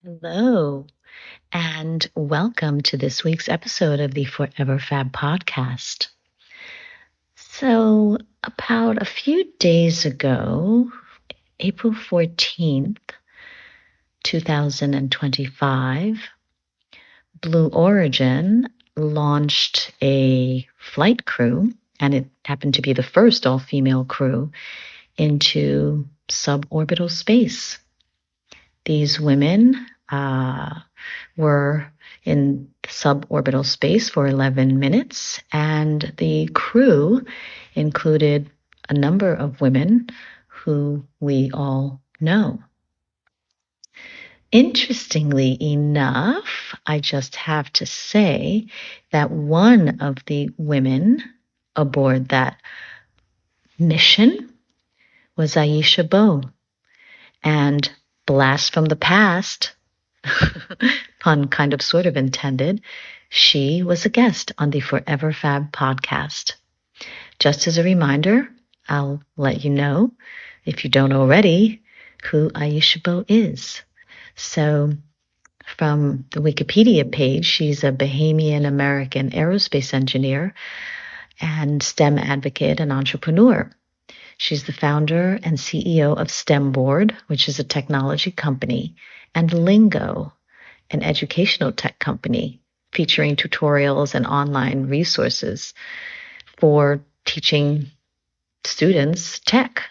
Hello, and welcome to this week's episode of the Forever Fab podcast. So, about a few days ago, April 14th, 2025, Blue Origin launched a flight crew, and it happened to be the first all-female crew into suborbital space. These women were in suborbital space for 11 minutes, and the crew included a number of women who we all know. Interestingly enough, I just have to say that one of the women aboard that mission was Aisha Bowe. And blast from the past, pun kind of sort of intended, she was a guest on the Forever Fab podcast. Just as a reminder, I'll let you know, if you don't already, who Aisha Bowe is. So from the Wikipedia page, she's a Bahamian-American aerospace engineer and STEM advocate and entrepreneur. She's the founder and CEO of STEMboard, which is a technology company, and Lingo, an educational tech company featuring tutorials and online resources for teaching students tech.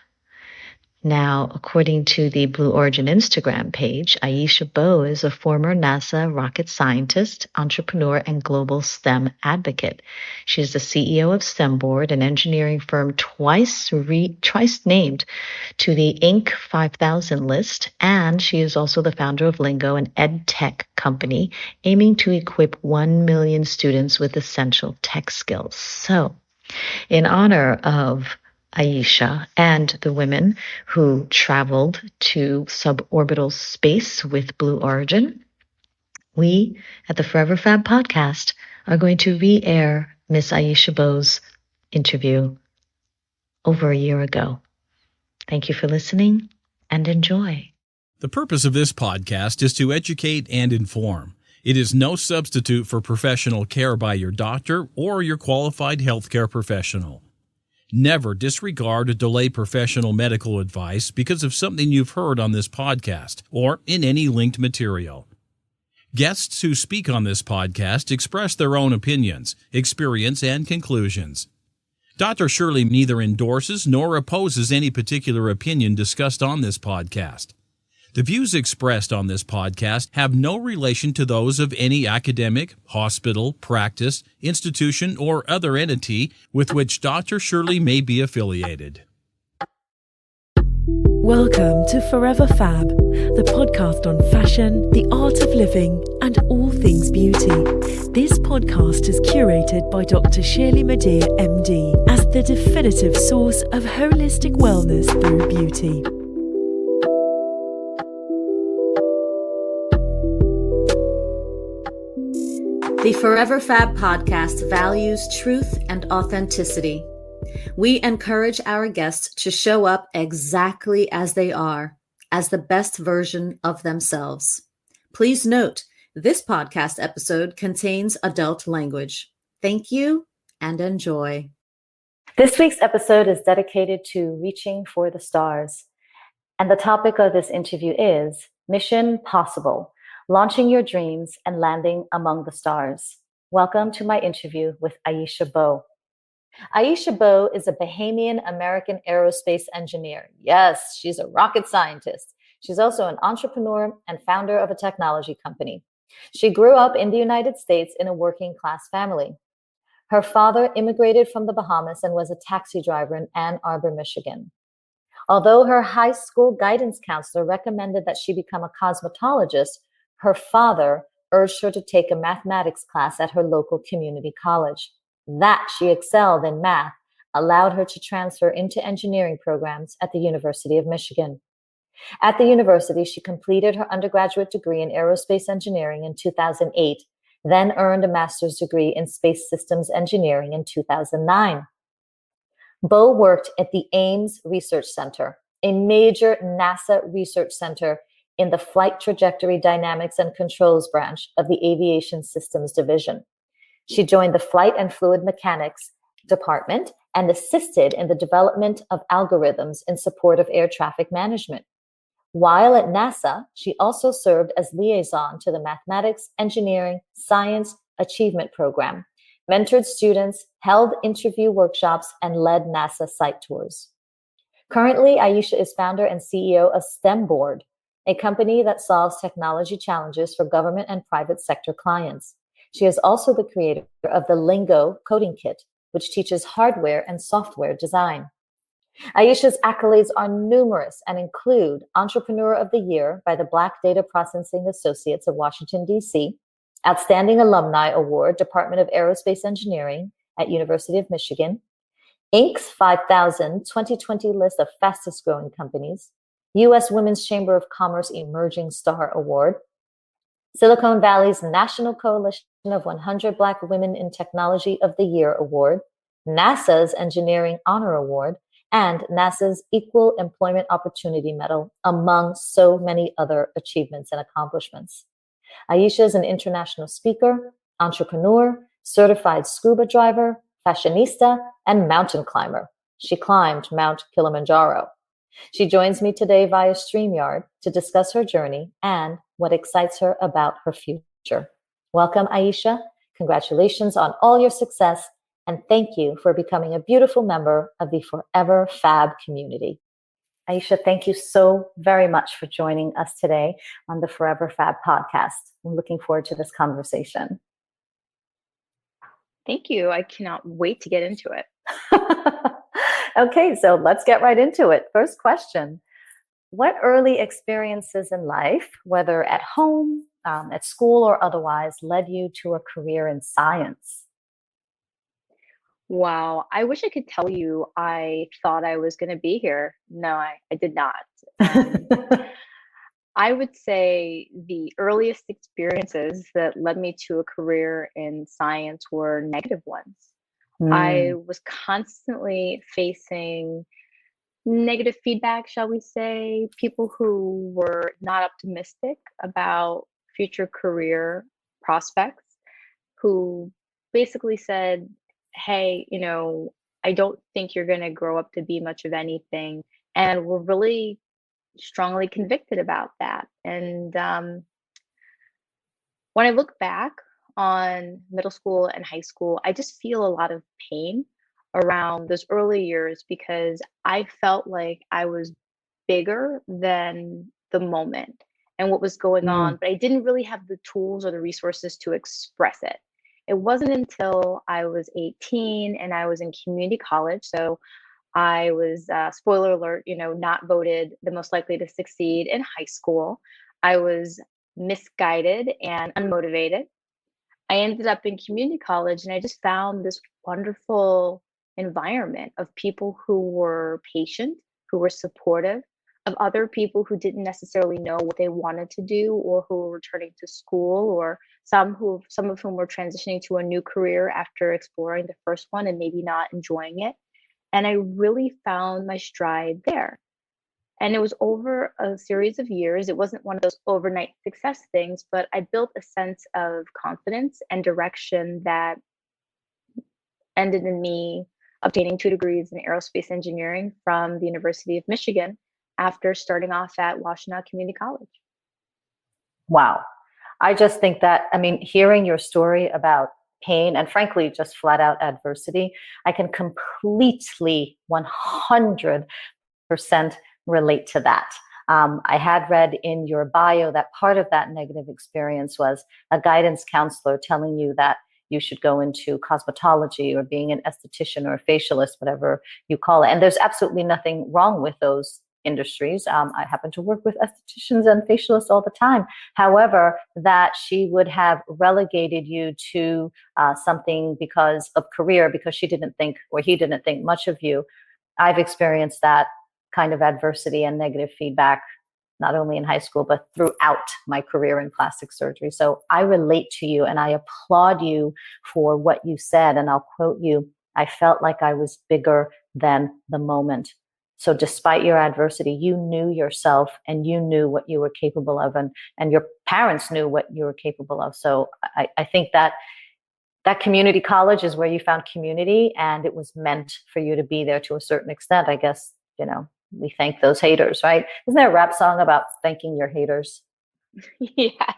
Now, according to the Blue Origin Instagram page, Aisha Bowe is a former NASA rocket scientist, entrepreneur, and global STEM advocate. She is the CEO of STEMboard, an engineering firm twice named to the Inc. 5000 list, and she is also the founder of Lingo, an ed tech company aiming to equip 1 million students with essential tech skills. So, in honor of Aisha and the women who traveled to suborbital space with Blue Origin, we at the Forever Fab podcast are going to re-air Miss Aisha Bowe's interview over a year ago. Thank you for listening and enjoy. The purpose of this podcast is to educate and inform. It is no substitute for professional care by your doctor or your qualified healthcare professional. Never disregard or delay professional medical advice because of something you've heard on this podcast or in any linked material. Guests who speak on this podcast express their own opinions, experience, and conclusions. Dr. Shirley neither endorses nor opposes any particular opinion discussed on this podcast. The views expressed on this podcast have no relation to those of any academic, hospital, practice, institution, or other entity with which Dr. Shirley may be affiliated. Welcome to Forever Fab, the podcast on fashion, the art of living, and all things beauty. This podcast is curated by Dr. Shirley Madhere, MD, as the definitive source of holistic wellness through beauty. The Forever Fab podcast values truth and authenticity. We encourage our guests to show up exactly as they are, as the best version of themselves. Please note, this podcast episode contains adult language. Thank you and enjoy. This week's episode is dedicated to reaching for the stars. And the topic of this interview is Mission Possible. Launching your dreams and landing among the stars. Welcome to my interview with Aisha Bowe. Aisha Bowe is a Bahamian-American aerospace engineer. Yes, she's a rocket scientist. She's also an entrepreneur and founder of a technology company. She grew up in the United States in a working-class family. Her father immigrated from the Bahamas and was a taxi driver in Ann Arbor, Michigan. Although her high school guidance counselor recommended that she become a cosmetologist, her father urged her to take a mathematics class at her local community college. That she excelled in math allowed her to transfer into engineering programs at the University of Michigan. At the university, she completed her undergraduate degree in aerospace engineering in 2008, then earned a master's degree in space systems engineering in 2009. Bowe worked at the Ames Research Center, a major NASA research center in the Flight Trajectory Dynamics and Controls branch of the Aviation Systems Division. She joined the Flight and Fluid Mechanics department and assisted in the development of algorithms in support of air traffic management. While at NASA, she also served as liaison to the Mathematics, Engineering, Science Achievement Program, mentored students, held interview workshops, and led NASA site tours. Currently, Aisha is founder and CEO of STEM Board, a company that solves technology challenges for government and private sector clients. She is also the creator of the Lingo coding kit, which teaches hardware and software design. Aisha's accolades are numerous and include Entrepreneur of the Year by the Black Data Processing Associates of Washington, D.C., Outstanding Alumni Award, Department of Aerospace Engineering at University of Michigan, Inc.'s 5000 2020 list of fastest growing companies, U.S. Women's Chamber of Commerce Emerging Star Award, Silicon Valley's National Coalition of 100 Black Women in Technology of the Year Award, NASA's Engineering Honor Award, and NASA's Equal Employment Opportunity Medal, among so many other achievements and accomplishments. Aisha is an international speaker, entrepreneur, certified scuba diver, fashionista, and mountain climber. She climbed Mount Kilimanjaro. She joins me today via StreamYard to discuss her journey and what excites her about her future. Welcome, Aisha. Congratulations on all your success, and thank you for becoming a beautiful member of the Forever Fab community. Aisha, thank you so very much for joining us today on the Forever Fab podcast. I'm looking forward to this conversation. Thank you. I cannot wait to get into it. Okay, so let's get right into it. First question. What early experiences in life, whether at home, at school, or otherwise, led you to a career in science? Wow. I wish I could tell you I thought I was going to be here. No, I did not. I would say the earliest experiences that led me to a career in science were negative ones. I was constantly facing negative feedback, shall we say, people who were not optimistic about future career prospects, who basically said, hey, I don't think you're going to grow up to be much of anything. And were really strongly convicted about that. And when I look back on middle school and high school, I just feel a lot of pain around those early years because I felt like I was bigger than the moment and what was going on, but I didn't really have the tools or the resources to express it. It wasn't until I was 18 and I was in community college. So I was, spoiler alert, not voted the most likely to succeed in high school. I was misguided and unmotivated. I ended up in community college and I just found this wonderful environment of people who were patient, who were supportive, of other people who didn't necessarily know what they wanted to do or who were returning to school, or some of whom were transitioning to a new career after exploring the first one and maybe not enjoying it. And I really found my stride there. And it was over a series of years. It wasn't one of those overnight success things, but I built a sense of confidence and direction that ended in me obtaining 2 degrees in aerospace engineering from the University of Michigan after starting off at Washtenaw Community College. Wow. I just think that, hearing your story about pain and frankly, just flat out adversity, I can completely 100% relate to that. I had read in your bio that part of that negative experience was a guidance counselor telling you that you should go into cosmetology or being an esthetician or a facialist, whatever you call it. And there's absolutely nothing wrong with those industries. I happen to work with estheticians and facialists all the time. However, that she would have relegated you to something because of career, because she didn't think, or he didn't think much of you. I've experienced that kind of adversity and negative feedback, not only in high school, but throughout my career in plastic surgery. So I relate to you and I applaud you for what you said. And I'll quote you, I felt like I was bigger than the moment. So despite your adversity, you knew yourself and you knew what you were capable of, and your parents knew what you were capable of. So I think that community college is where you found community, and it was meant for you to be there to a certain extent. I guess, we thank those haters, right? Isn't there a rap song about thanking your haters? Yeah.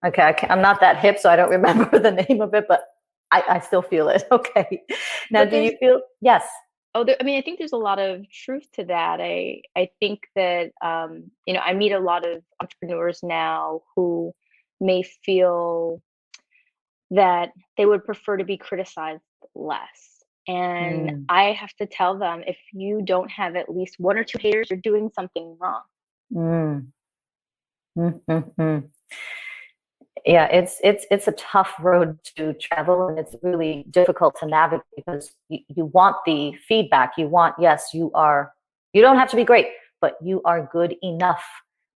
Okay, I'm not that hip, so I don't remember the name of it, but I still feel it. Okay. Now, do you feel, yes. I think there's a lot of truth to that. I think that, I meet a lot of entrepreneurs now who may feel that they would prefer to be criticized less. And I have to tell them, if you don't have at least one or two haters, you're doing something wrong. Mm. Yeah, it's a tough road to travel, and it's really difficult to navigate because you want the feedback. You want, yes, you don't have to be great, but you are good enough.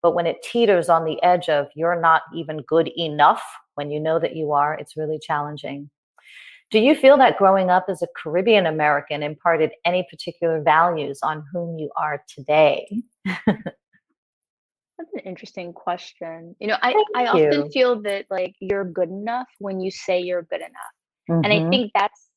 But when it teeters on the edge of you're not even good enough, when you know that you are, it's really challenging. Do you feel that growing up as a Caribbean American imparted any particular values on whom you are today? That's an interesting question. I Thank often you. feel that, like, you're good enough when you say you're good enough. And I Mm-hmm. think that's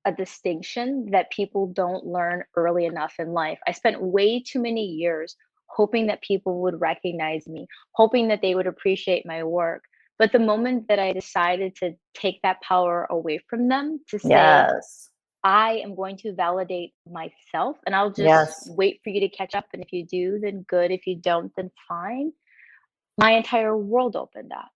a distinction that people don't learn early enough in life. I spent way too many years hoping that people would recognize me, hoping that they would appreciate my work. But the moment that I decided to take that power away from them, to say, Yes. I am going to validate myself, and I'll just Yes. wait for you to catch up. And if you do, then good. If you don't, then fine. My entire world opened up.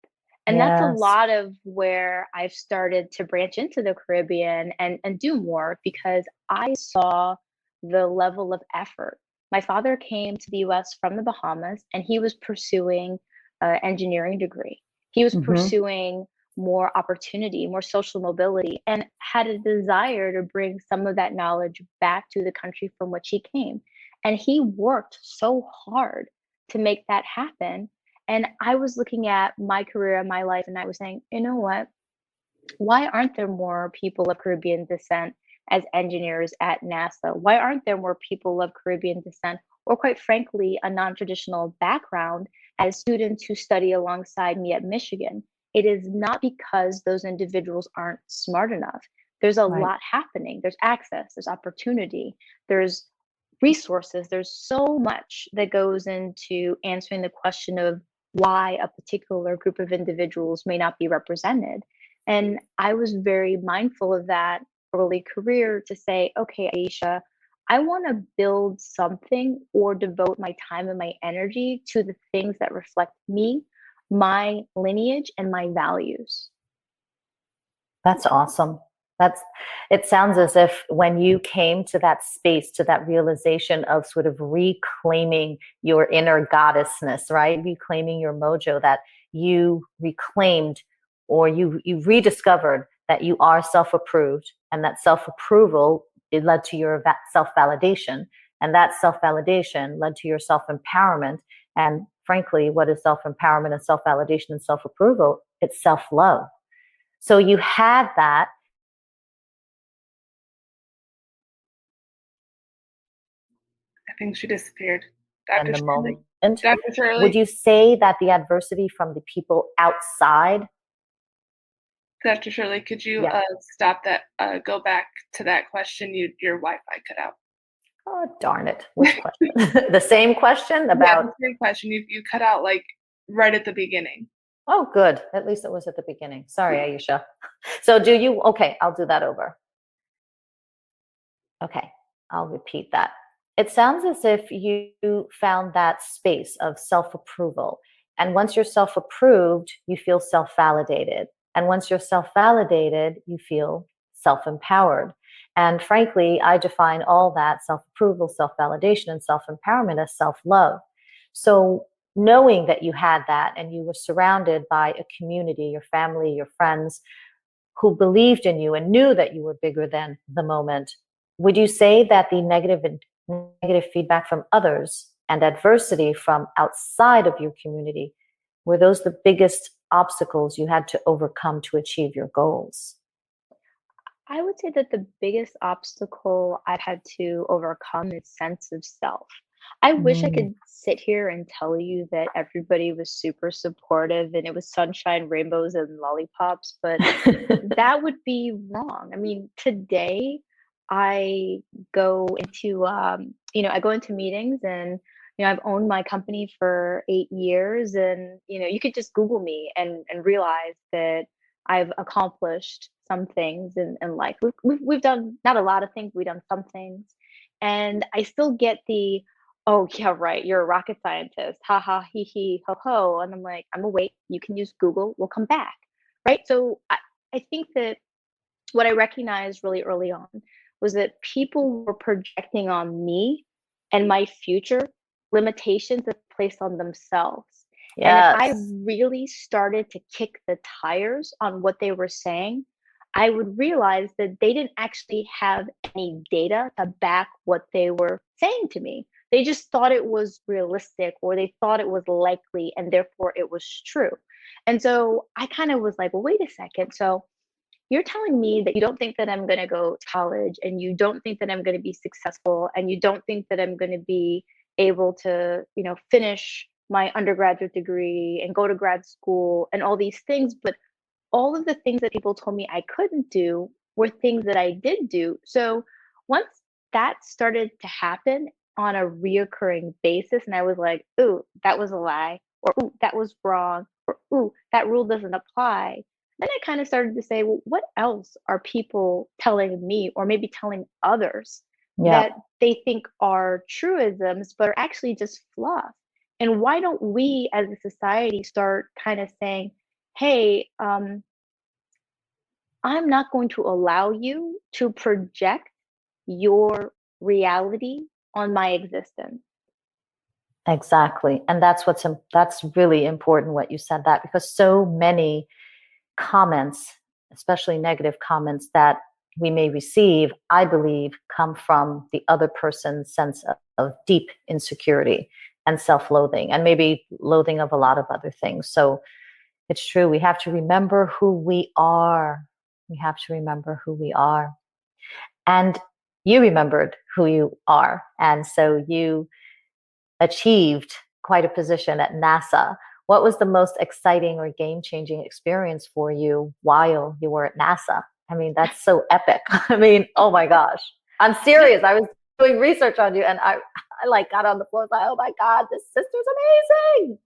And that's a Yes. lot of where I've started to branch into the Caribbean and do more, because I saw the level of effort. My father came to the US from the Bahamas, and he was pursuing an engineering degree. He was Mm-hmm. pursuing more opportunity, more social mobility, and had a desire to bring some of that knowledge back to the country from which he came. And he worked so hard to make that happen. And I was looking at my career and my life, and I was saying, you know what? Why aren't there more people of Caribbean descent as engineers at NASA? Why aren't there more people of Caribbean descent, or quite frankly, a non traditional background, as students who study alongside me at Michigan? It is not because those individuals aren't smart enough. There's a Right. lot happening. There's access, there's opportunity, there's resources. There's so much that goes into answering the question of why a particular group of individuals may not be represented. And I was very mindful of that early career, to say, okay, Aisha, I want to build something or devote my time and my energy to the things that reflect me, my lineage, and my values. That's awesome. It sounds as if when you came to that space, to that realization of sort of reclaiming your inner goddessness, right? Reclaiming your mojo, that you reclaimed, or you rediscovered that you are self-approved, and that self-approval, it led to your self-validation, and that self-validation led to your self-empowerment. And frankly, what is self-empowerment and self-validation and self-approval? It's self-love. So you had that. I think she disappeared. In the moment. Dr. Shirley? Would you say that the adversity from the people outside? Dr. Shirley, could you stop that? Go back to that question. Your Wi-Fi cut out. Oh, darn it. Which question? The same question about? Yeah, the same question. You cut out like right at the beginning. Oh, good. At least it was at the beginning. Sorry, Aisha. So okay, I'll do that over. Okay, I'll repeat that. It sounds as if you found that space of self-approval. And once you're self-approved, you feel self-validated. And once you're self-validated, you feel self-empowered. And frankly, I define all that self-approval, self-validation, and self-empowerment as self-love. So knowing that you had that, and you were surrounded by a community, your family, your friends, who believed in you and knew that you were bigger than the moment, would you say that the negative feedback from others and adversity from outside of your community, were those the biggest obstacles you had to overcome to achieve your goals? I would say that the biggest obstacle I've had to overcome is sense of self. I wish I Mm. could sit here and tell you that everybody was super supportive and it was sunshine, rainbows, and lollipops, but that would be wrong. I mean, today I go into, I go into meetings and, I've owned my company for 8 years and, you could just Google me and realize that I've accomplished some things in life. We've done not a lot of things, we've done some things. And I still get the, oh, yeah, right, you're a rocket scientist. Ha ha, he he, ho ho. And I'm like, I'm awake. You can use Google. We'll come back. Right. So I think that what I recognized really early on was that people were projecting on me and my future limitations that placed on themselves. And if I Yes. really started to kick the tires on what they were saying, I would realize that they didn't actually have any data to back what they were saying to me. They just thought it was realistic or they thought it was likely and therefore it was true. And so I kind of was like, well, wait a second. So you're telling me that you don't think that I'm going to go to college and you don't think that I'm going to be successful and you don't think that I'm going to be able to, finish my undergraduate degree and go to grad school and all these things. But all of the things that people told me I couldn't do were things that I did do. So once that started to happen on a reoccurring basis, and I was like, ooh, that was a lie, or ooh, that was wrong, or ooh, that rule doesn't apply. Then I kind of started to say, well, what else are people telling me, or maybe telling others Yeah. that they think are truisms, but are actually just fluff? And why don't we as a society start kind of saying, hey, I'm not going to allow you to project your reality on my existence. Exactly. And that's really important what you said that, because so many comments, especially negative comments that we may receive, I believe, come from the other person's sense of deep insecurity and self-loathing, and maybe loathing of a lot of other things. So it's true. We have to remember who we are. We have to remember who we are. And you remembered who you are. And so you achieved quite a position at NASA. What was the most exciting or game-changing experience for you while you were at NASA? I mean, that's so epic. I mean, oh my gosh. I'm serious. I was doing research on you and I like got on the floor. I was like, oh my God, this sister's amazing.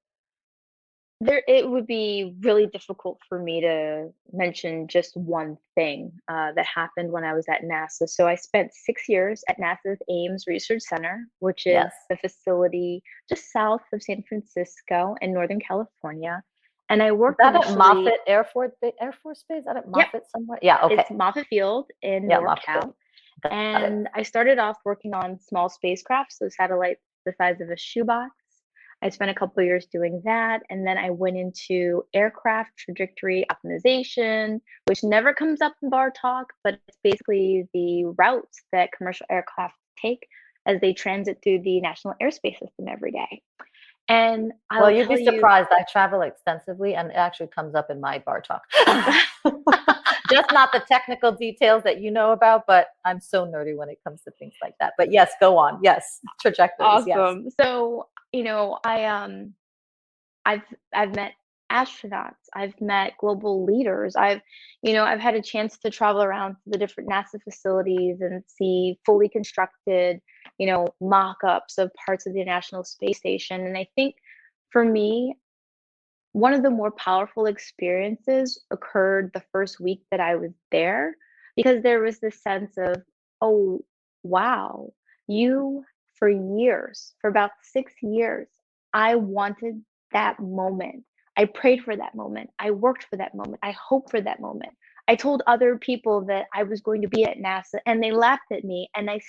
It would be really difficult for me to mention just one thing that happened when I was at NASA. So I spent 6 years at NASA's Ames Research Center, which is Yes. the facility just south of San Francisco in Northern California. And I worked Is that at initially. Moffett Air Force Base? Is that at Yep, Moffett somewhere? Yeah, okay. it's Moffett Field in Yeah, Moffett NorCal. Field. Got it. And I started off working on small spacecraft, so satellites the size of a shoebox. I spent a couple of years doing that, and then I went into aircraft trajectory optimization, which never comes up in bar talk, but it's basically the routes that commercial aircraft take as they transit through the National Airspace System every day. And Well, I'll you'd tell be you, surprised. I travel extensively and it actually comes up in my bar talk. Just not the technical details that you know about, but I'm so nerdy when it comes to things like that. But yes, go on. Yes, trajectories. Yes. awesome. So, I've I've met astronauts, I've met global leaders. I've had a chance to travel around to the different NASA facilities and see fully constructed, mock-ups of parts of the International Space Station. And I think for me, one of the more powerful experiences occurred the first week that I was there because there was this sense of, oh, wow, you for years, for about 6 years, I wanted that moment. I prayed for that moment. I worked for that moment. I hoped for that moment. I told other people that I was going to be at NASA and they laughed at me and I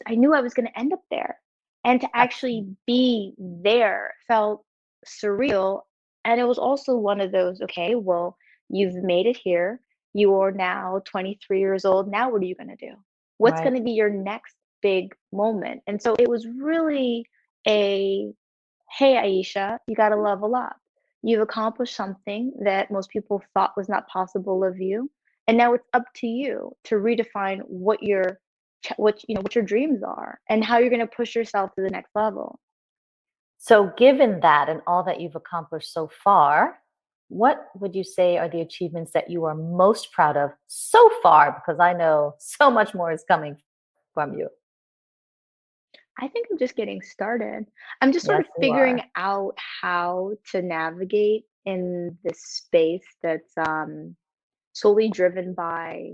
knew I was going to end up there. And to actually be there felt surreal. And it was also one of those, okay, well, you've made it here. You are now 23 years old. Now, what are you going to do? What's Right. going to be your next big moment? And so it was really a, hey, Aisha, you got to level up. You've accomplished something that most people thought was not possible of you. And now it's up to you to redefine what what your dreams are and how you're going to push yourself to the next level. So, given that and all that you've accomplished so far, what would you say are the achievements that you are most proud of so far? Because I know so much more is coming from you. I think I'm just getting started. I'm just sort Yes, of you figuring are. out how to navigate in this space that's solely driven by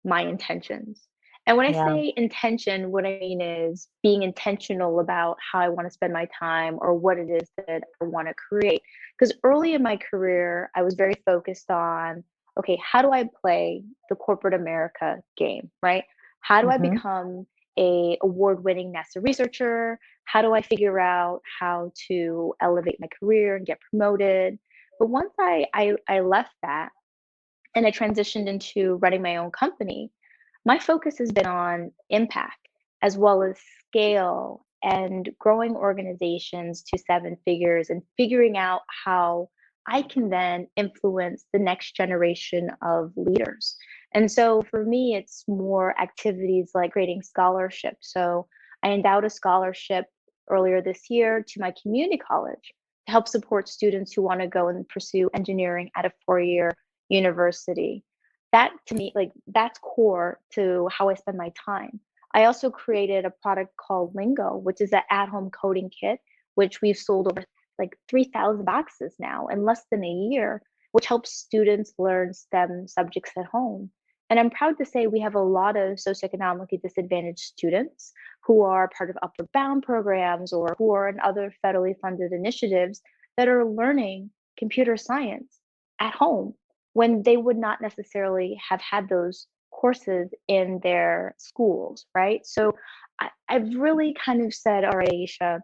my intentions. And when I Yeah. say intention, what I mean is being intentional about how I want to spend my time or what it is that I want to create. Because early in my career, I was very focused on, okay, how do I play the corporate America game, right? How do I Hmm. become a award-winning NASA researcher? How do I figure out how to elevate my career and get promoted? But once I left that and I transitioned into running my own company, my focus has been on impact as well as scale and growing organizations to seven figures and figuring out how I can then influence the next generation of leaders. And so for me, it's more activities like creating scholarships. So I endowed a scholarship earlier this year to my community college to help support students who want to go and pursue engineering at a 4-year university. That to me, like that's core to how I spend my time. I also created a product called Lingo, which is an at-home coding kit, which we've sold over like 3,000 boxes now in less than a year, which helps students learn STEM subjects at home. And I'm proud to say we have a lot of socioeconomically disadvantaged students who are part of upward bound programs or who are in other federally funded initiatives that are learning computer science at home when they would not necessarily have had those courses in their schools, right? So I've really kind of said, all right, Aisha,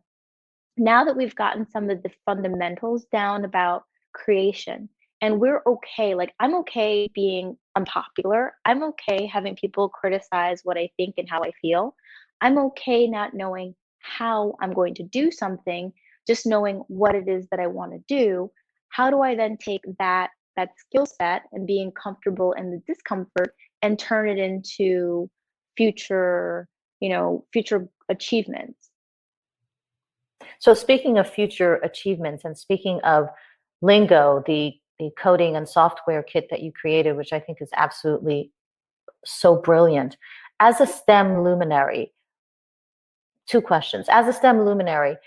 now that we've gotten some of the fundamentals down about creation and we're okay, like I'm okay being unpopular, I'm okay having people criticize what I think and how I feel, I'm okay not knowing how I'm going to do something, just knowing what it is that I want to do. How do I then take that skill set and being comfortable in the discomfort and turn it into future, future achievements? So, speaking of future achievements and speaking of Lingo, the coding and software kit that you created, which I think is absolutely so brilliant, as a STEM luminary, two questions. As a STEM luminary,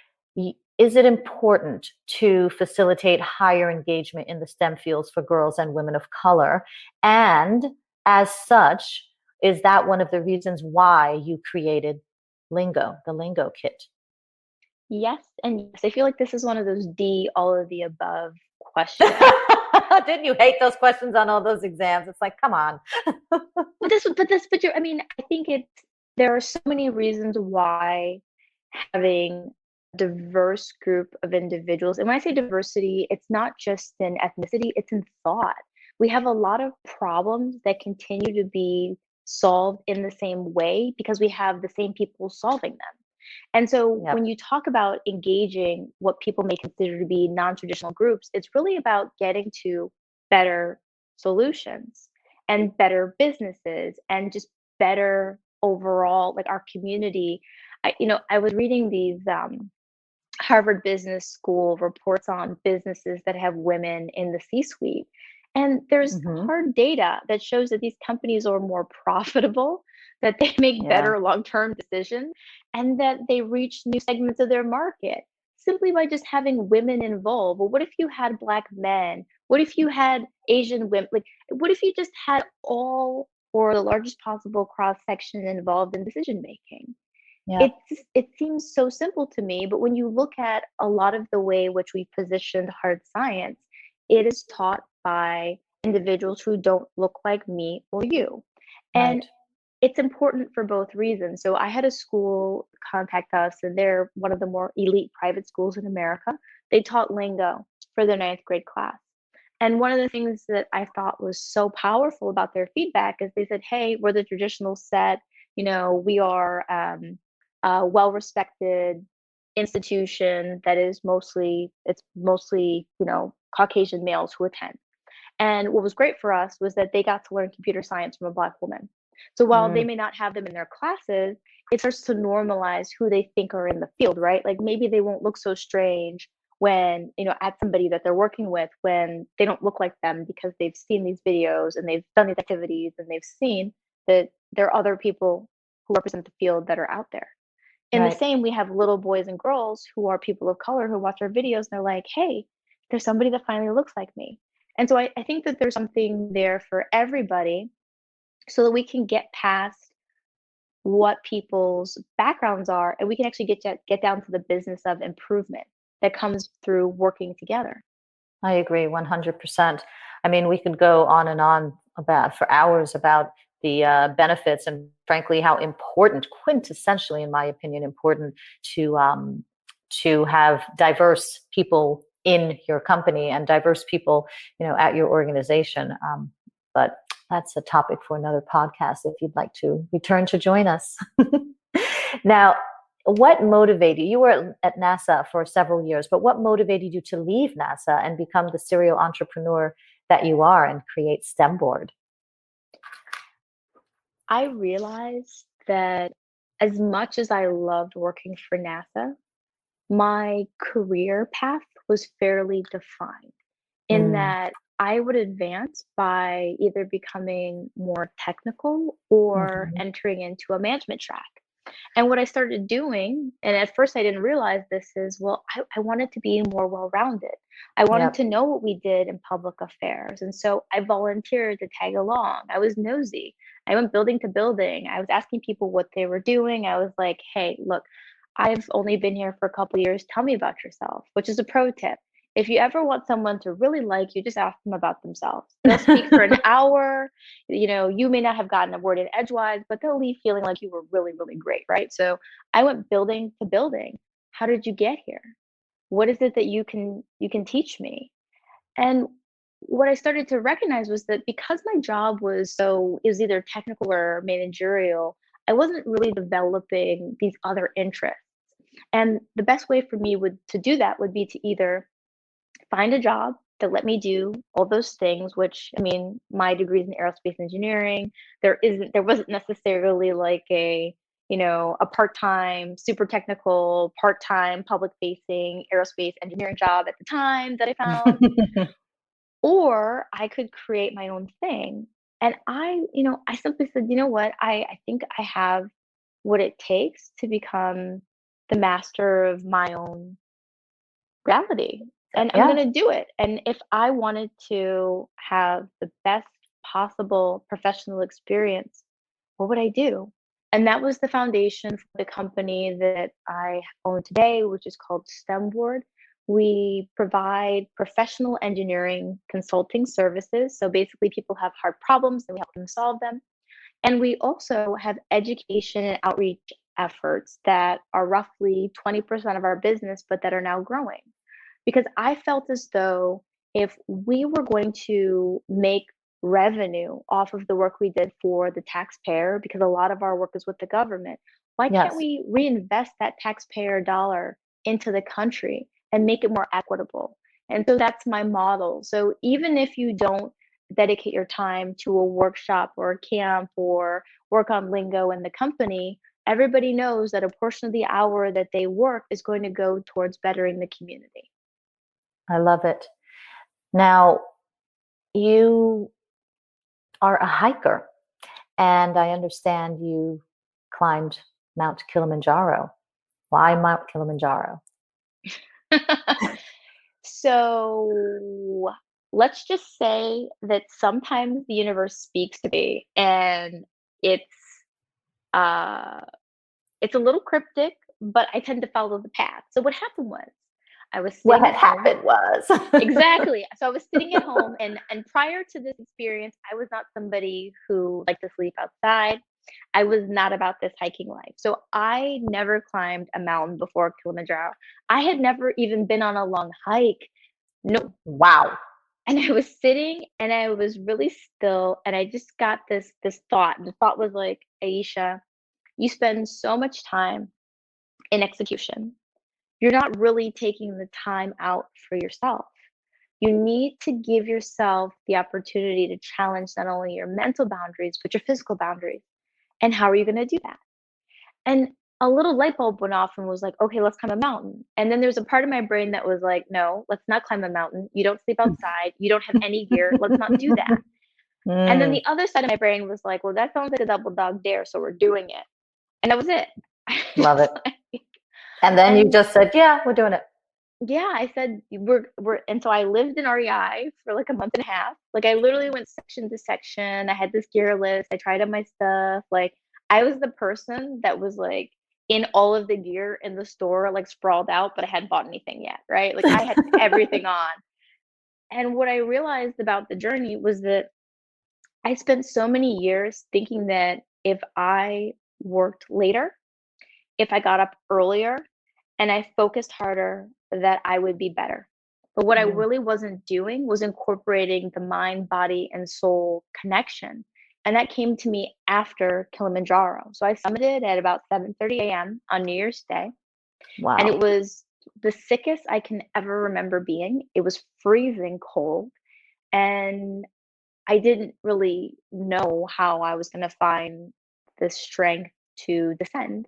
is it important to facilitate higher engagement in the STEM fields for girls and women of color? And as such, is that one of the reasons why you created Lingo, the Lingo kit? Yes, and yes. I feel like this is one of those D, all of the above questions. Didn't you hate those questions on all those exams? It's like, come on. I mean, I think there are so many reasons why having a diverse group of individuals, and when I say diversity, it's not just in ethnicity, it's in thought. We have a lot of problems that continue to be solved in the same way because we have the same people solving them. And so Yep. when you talk about engaging what people may consider to be non-traditional groups, it's really about getting to better solutions and better businesses and just better overall, like our community. I was reading these Harvard Business School reports on businesses that have women in the C-suite. And there's Hmm. hard data that shows that these companies are more profitable, that they make Yeah. better long-term decisions, and that they reach new segments of their market simply by just having women involved. Well, what if you had Black men? What if you had Asian women? Like, what if you just had all or the largest possible cross section involved in decision making? Yeah. It seems so simple to me, but when you look at a lot of the way which we positioned hard science, it is taught by individuals who don't look like me or you. And Right. it's important for both reasons. So I had a school contact us, and they're one of the more elite private schools in America. They taught lingo for their ninth grade class. And one of the things that I thought was so powerful about their feedback is they said, hey, we're the traditional set, we are a well-respected institution that is mostly Caucasian males who attend. And what was great for us was that they got to learn computer science from a Black woman. So while they may not have them in their classes, it starts to normalize who they think are in the field, right? Like maybe they won't look so strange when, at somebody that they're working with, when they don't look like them because they've seen these videos and they've done these activities and they've seen that there are other people who represent the field that are out there. In the same, we have little boys and girls who are people of color who watch our videos and they're like, hey, there's somebody that finally looks like me. And so I think that there's something there for everybody so that we can get past what people's backgrounds are and we can actually get down to the business of improvement that comes through working together. I agree 100%. I mean, we could go on and on for hours about the benefits and frankly how important, quintessentially in my opinion, important to have diverse people in your company and diverse people, at your organization. But that's a topic for another podcast if you'd like to return to join us. Now, what motivated you? You were at NASA for several years, but what motivated you to leave NASA and become the serial entrepreneur that you are and create STEMboard? I realized that as much as I loved working for NASA, my career path was fairly defined in that I would advance by either becoming more technical or entering into a management track. And what I started doing, and at first I didn't realize this, is I wanted to be more well-rounded. I wanted to know what we did in public affairs. And so I volunteered to tag along. I was nosy. I went building to building. I was asking people what they were doing. I was like, hey, look, I've only been here for a couple of years. Tell me about yourself, which is a pro tip. If you ever want someone to really like you, just ask them about themselves. They'll speak for an hour. You may not have gotten a word in edgewise, but they'll leave feeling like you were really, really great, right? So I went building to building. How did you get here? What is it that you can teach me? And what I started to recognize was that because my job was either technical or managerial, I wasn't really developing these other interests. And the best way for me to do that would be to either find a job that let me do all those things, which, I mean, my degree is in aerospace engineering. There wasn't necessarily like a part-time, super technical, part-time, public-facing aerospace engineering job at the time that I found. Or I could create my own thing. And I simply said, you know what? I think I have what it takes to become the master of my own reality. And I'm going to do it. And if I wanted to have the best possible professional experience, what would I do? And that was the foundation for the company that I own today, which is called STEMboard. We provide professional engineering consulting services. So basically, people have hard problems and we help them solve them. And we also have education and outreach efforts that are roughly 20% of our business, but that are now growing. Because I felt as though if we were going to make revenue off of the work we did for the taxpayer, because a lot of our work is with the government, why can't we reinvest that taxpayer dollar into the country and make it more equitable? And so that's my model. So even if you don't dedicate your time to a workshop or a camp or work on lingo in the company, everybody knows that a portion of the hour that they work is going to go towards bettering the community. I love it. Now, you are a hiker, and I understand you climbed Mount Kilimanjaro. Why Mount Kilimanjaro? So let's just say that sometimes the universe speaks to me, and it's a little cryptic, but I tend to follow the path. So what happened was, I was sitting at home. Exactly. So I was sitting at home, and prior to this experience, I was not somebody who liked to sleep outside. I was not about this hiking life. So I never climbed a mountain before Kilimanjaro. I had never even been on a long hike. No. Wow. And I was sitting and I was really still, and I just got this thought. The thought was like, Aisha, you spend so much time in execution. You're not really taking the time out for yourself. You need to give yourself the opportunity to challenge not only your mental boundaries, but your physical boundaries. And how are you going to do that? And a little light bulb went off and was like, okay, let's climb a mountain. And then there's a part of my brain that was like, no, let's not climb a mountain. You don't sleep outside. You don't have any gear. Let's not do that. And then the other side of my brain was like, well, that sounds like a double dog dare. So we're doing it. And that was it. Love it. And then you just said, yeah, we're doing it. Yeah, I said and so I lived in REI for like a month and a half. Like I literally went section to section. I had this gear list. I tried on my stuff. Like I was the person that was like in all of the gear in the store, like sprawled out, but I hadn't bought anything yet, right? Like I had everything on. And what I realized about the journey was that I spent so many years thinking that if I worked later, if I got up earlier and I focused harder, that I would be better. But what I really wasn't doing was incorporating the mind, body, and soul connection. And that came to me after Kilimanjaro. So I summited at about 7:30 a.m. on New Year's Day. Wow. And it was the sickest I can ever remember being. It was freezing cold. And I didn't really know how I was going to find the strength to descend.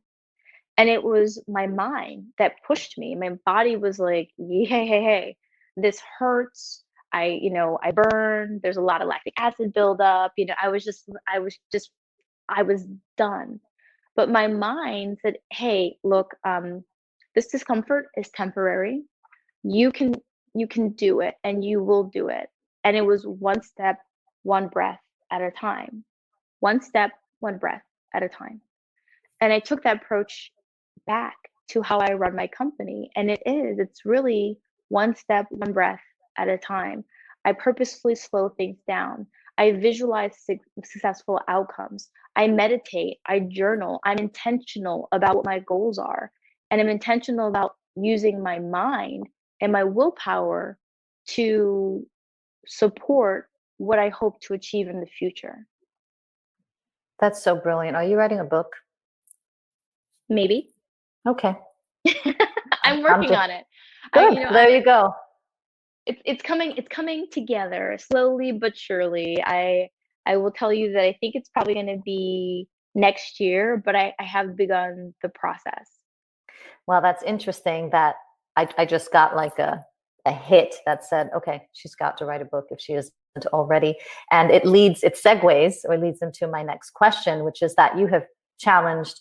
And it was my mind that pushed me. My body was like, hey, this hurts. I burn. There's a lot of lactic acid buildup. I was done. But my mind said, hey, look, this discomfort is temporary. You can do it, and you will do it. And it was one step, one breath at a time. One step, one breath at a time. And I took that approach back to how I run my company. And it's really one step, one breath at a time. I purposefully slow things down. I visualize successful outcomes. I meditate. I journal. I'm intentional about what my goals are. And I'm intentional about using my mind and my willpower to support what I hope to achieve in the future. That's so brilliant. Are you writing a book? Maybe. Okay. I'm working on it. Good. There you go. It's coming together slowly but surely. I will tell you that I think it's probably going to be next year, but I have begun the process. Well, that's interesting that I just got like a hit that said, okay, she's got to write a book if she isn't already. And it leads into my next question, which is that you have challenged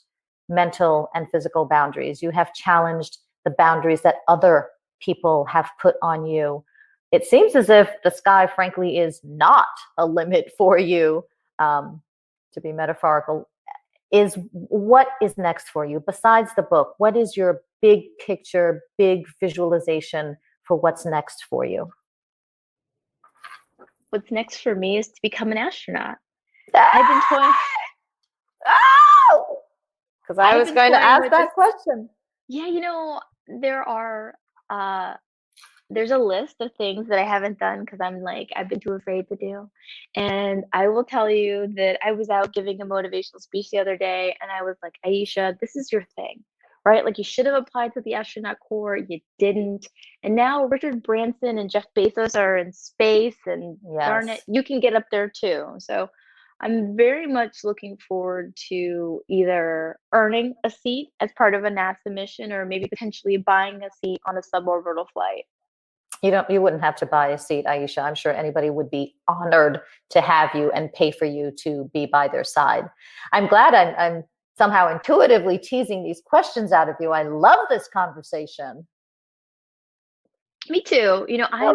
mental and physical boundaries. You have challenged the boundaries that other people have put on you. It seems as if the sky, frankly, is not a limit for you, to be metaphorical. What is next for you besides the book? What is your big picture, big visualization for what's next for you? What's next for me is to become an astronaut. I've been toying. Because I was going to ask that question. Yeah, there's a list of things that I haven't done because I've been too afraid to do. And I will tell you that I was out giving a motivational speech the other day, and I was like, Aisha, this is your thing, right? Like you should have applied to the astronaut corps, you didn't. And now Richard Branson and Jeff Bezos are in space, and darn it, you can get up there too. So I'm very much looking forward to either earning a seat as part of a NASA mission or maybe potentially buying a seat on a suborbital flight. You wouldn't have to buy a seat, Aisha. I'm sure anybody would be honored to have you and pay for you to be by their side. I'm glad I'm somehow intuitively teasing these questions out of you. I love this conversation. Me too. I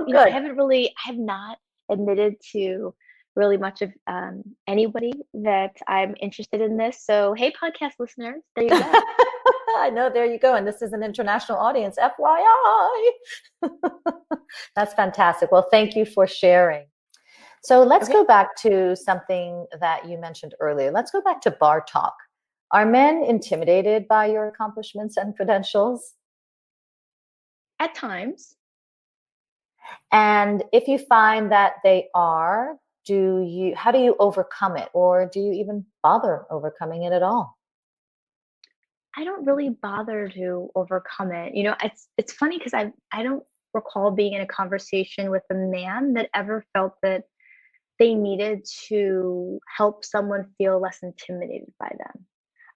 have not admitted to really much of anybody that I'm interested in this. So, hey, podcast listeners, there you go. I know, there you go. And this is an international audience, FYI. That's fantastic. Well, thank you for sharing. So let's go back to something that you mentioned earlier. Let's go back to bar talk. Are men intimidated by your accomplishments and credentials? At times. And if you find that they are, how do you overcome it? Or do you even bother overcoming it at all? I don't really bother to overcome it. It's funny because I don't recall being in a conversation with a man that ever felt that they needed to help someone feel less intimidated by them.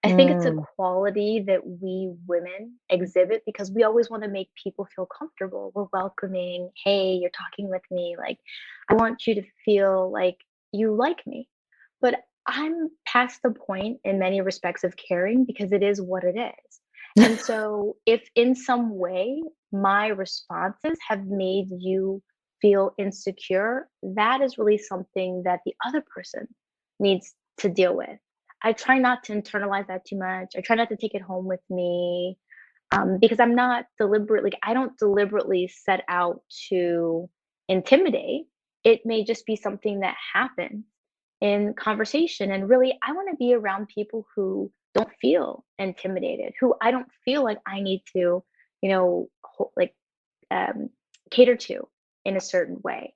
I think it's a quality that we women exhibit because we always want to make people feel comfortable. We're welcoming. Hey, you're talking with me. Like, I want you to feel like you like me. But I'm past the point in many respects of caring because it is what it is. And so if in some way my responses have made you feel insecure, that is really something that the other person needs to deal with. I try not to internalize that too much. I try not to take it home with me because I don't deliberately set out to intimidate. It may just be something that happens in conversation. And really, I want to be around people who don't feel intimidated, who I don't feel like I need to, like cater to in a certain way.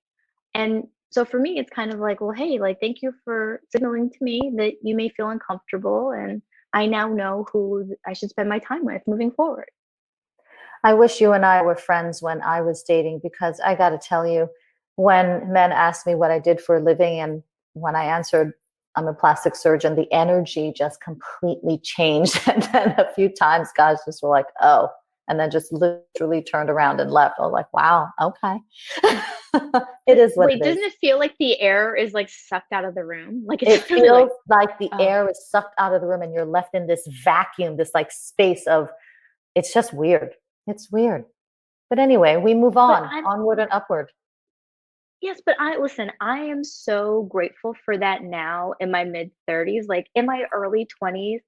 And so for me, it's kind of like, well, hey, like, thank you for signaling to me that you may feel uncomfortable. And I now know who I should spend my time with moving forward. I wish you and I were friends when I was dating, because I got to tell you, when men asked me what I did for a living and when I answered, I'm a plastic surgeon, the energy just completely changed. And then a few times guys just were like, oh, and then just literally turned around and left. I was like, wow, okay. It is what it is. Doesn't it feel like the air is like sucked out of the room? Like it feels like the air is sucked out of the room and you're left in this vacuum, this like space of, it's just weird. It's weird. But anyway, we move on, onward and upward. Yes, but I am so grateful for that now in my mid-30s. Like in my early 20s,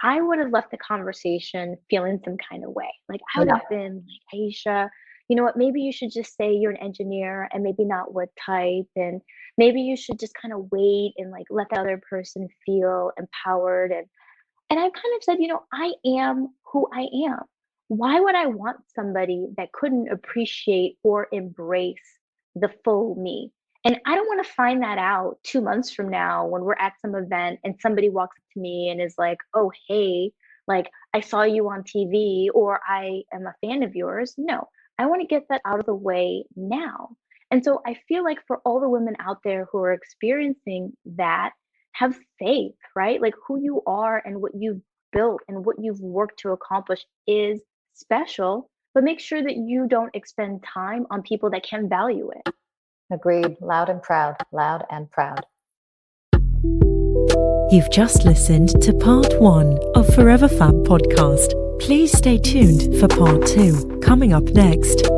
I would have left the conversation feeling some kind of way. Like I would have been like, Aisha, you know what, maybe you should just say you're an engineer and maybe not what type. And maybe you should just kind of wait and like let the other person feel empowered. And I've kind of said, I am who I am. Why would I want somebody that couldn't appreciate or embrace the full me? And I don't want to find that out 2 months from now when we're at some event and somebody walks up to me and is like, oh, hey, like I saw you on TV or I am a fan of yours. No, I want to get that out of the way now. And so I feel like for all the women out there who are experiencing that, have faith, right? Like who you are and what you've built and what you've worked to accomplish is special, but make sure that you don't expend time on people that can value it. Agreed. Loud and proud. Loud and proud. You've just listened to part 1 of Forever Fab podcast. Please stay tuned for part 2, coming up next.